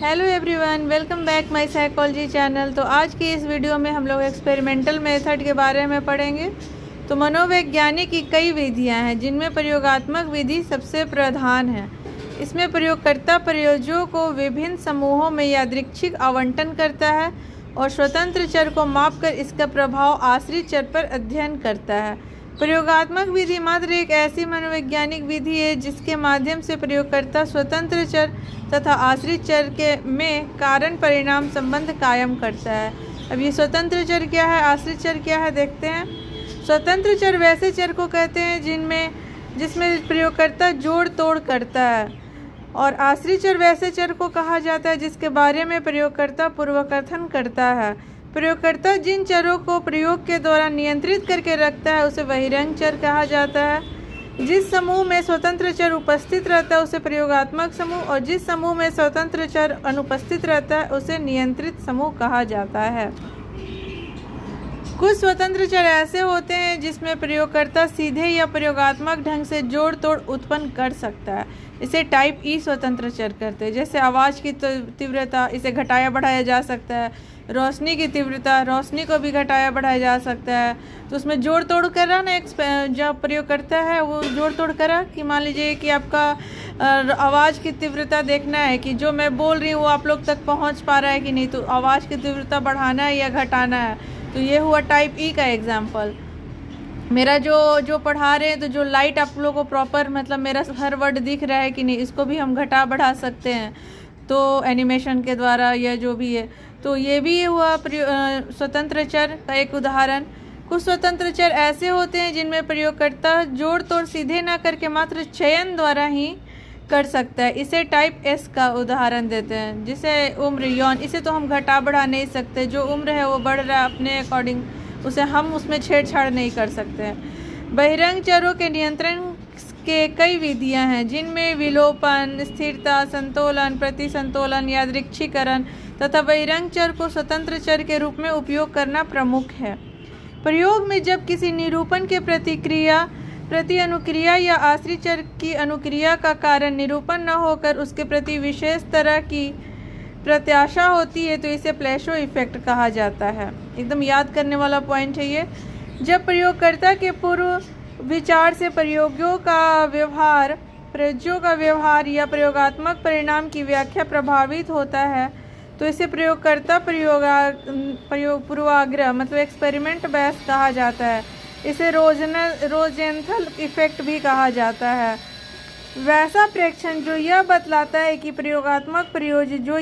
Hello everyone, welcome back my psychology channel. तो आज की इस वीडियो में हम लोग एक्सपेरिमेंटल मेथड के बारे में पढ़ेंगे। तो मनोवैज्ञानिक की कई विधियां हैं जिनमें प्रयोगात्मक विधि सबसे प्रधान है। इसमें प्रयोगकर्ता प्रयोजों को विभिन्न समूहों में यादृच्छिक आवंटन करता है और स्वतंत्र चर को मापकर इसका प्रभाव आश्रित चर पर अध्ययन करता है। प्रयोगात्मक विधि मात्र एक ऐसी मनोवैज्ञानिक विधि है जिसके माध्यम से प्रयोगकर्ता स्वतंत्र चर तथा आश्रित चर के में कारण परिणाम संबंध कायम करता है। अब ये स्वतंत्र चर क्या है, आश्रित चर क्या है, देखते हैं। स्वतंत्र चर वैसे चर को कहते हैं जिसमें प्रयोगकर्ता जोड़ तोड़ करता है, और आश्रित चर वैसे चर को कहा जाता है जिसके बारे में प्रयोगकर्ता पूर्वकथन करता है। प्रयोगकर्ता जिन चरों को प्रयोग के दौरान नियंत्रित करके रखता है उसे बहिरंग चर कहा जाता है। जिस समूह में स्वतंत्र चर उपस्थित रहता है उसे प्रयोगात्मक समूह, और जिस समूह में स्वतंत्र चर अनुपस्थित रहता है उसे नियंत्रित समूह कहा जाता है। कुछ स्वतंत्र चर ऐसे होते हैं जिसमें प्रयोगकर्ता सीधे या प्रयोगात्मक ढंग से जोड़ तोड़ उत्पन्न कर सकता है। इसे टाइप ई स्वतंत्र चर कहते हैं। जैसे आवाज़ की तीव्रता, इसे घटाया बढ़ाया जा सकता है। रोशनी की तीव्रता, रोशनी को भी घटाया बढ़ाया जा सकता है। तो उसमें जोड़ तोड़ करा ना, एक जो प्रयोग करता है वो जोड़ तोड़ करा कि मान लीजिए कि आपका आवाज़ की तीव्रता देखना है कि जो मैं बोल रही हूँ वो आप लोग तक पहुँच पा रहा है कि नहीं, तो आवाज़ की तीव्रता बढ़ाना है या घटाना है। तो ये हुआ टाइप ई का एग्जाम्पल। मेरा जो पढ़ा रहे हैं तो जो लाइट आप लोगों को प्रॉपर, मतलब मेरा हर वर्ड दिख रहा है कि नहीं, इसको भी हम घटा बढ़ा सकते हैं तो एनिमेशन के द्वारा या जो भी है। तो ये भी हुआ स्वतंत्र चर का एक उदाहरण। कुछ स्वतंत्र चर ऐसे होते हैं जिनमें प्रयोगकर्ता जोड़ तोड़ सीधे ना करके मात्र चयन द्वारा ही कर सकता है। इसे टाइप एस का उदाहरण देते हैं। जैसे उम्र, यौन, इसे तो हम घटा बढ़ा नहीं सकते। जो उम्र है वो बढ़ रहा है अपने अकॉर्डिंग, उसे हम उसमें छेड़छाड़ नहीं कर सकते हैं। बहिरंग चरों के नियंत्रण के कई विधियां हैं जिनमें विलोपन, स्थिरता, संतोलन, प्रतिसंतोलन, यादृच्छिकरण तथा बहिरंग चर को स्वतंत्र चर के रूप में उपयोग करना प्रमुख है। प्रयोग में जब किसी निरूपण के प्रति अनुक्रिया या आश्रित चर की अनुक्रिया का कारण निरूपण न होकर उसके प्रति विशेष तरह की प्रत्याशा होती है तो इसे प्लेशो इफेक्ट कहा जाता है। एकदम याद करने वाला पॉइंट है ये। जब प्रयोगकर्ता के पूर्व विचार से प्रयोजों का व्यवहार या प्रयोगात्मक परिणाम की व्याख्या प्रभावित होता है तो इसे प्रयोगकर्ता पूर्वाग्रह मतलब एक्सपेरिमेंट बायस कहा जाता है। इसे रोजेंथल इफेक्ट भी कहा जाता है। वैसा प्रेक्षण जो यह बतलाता है कि प्रयोगात्मक प्रयोज्य जो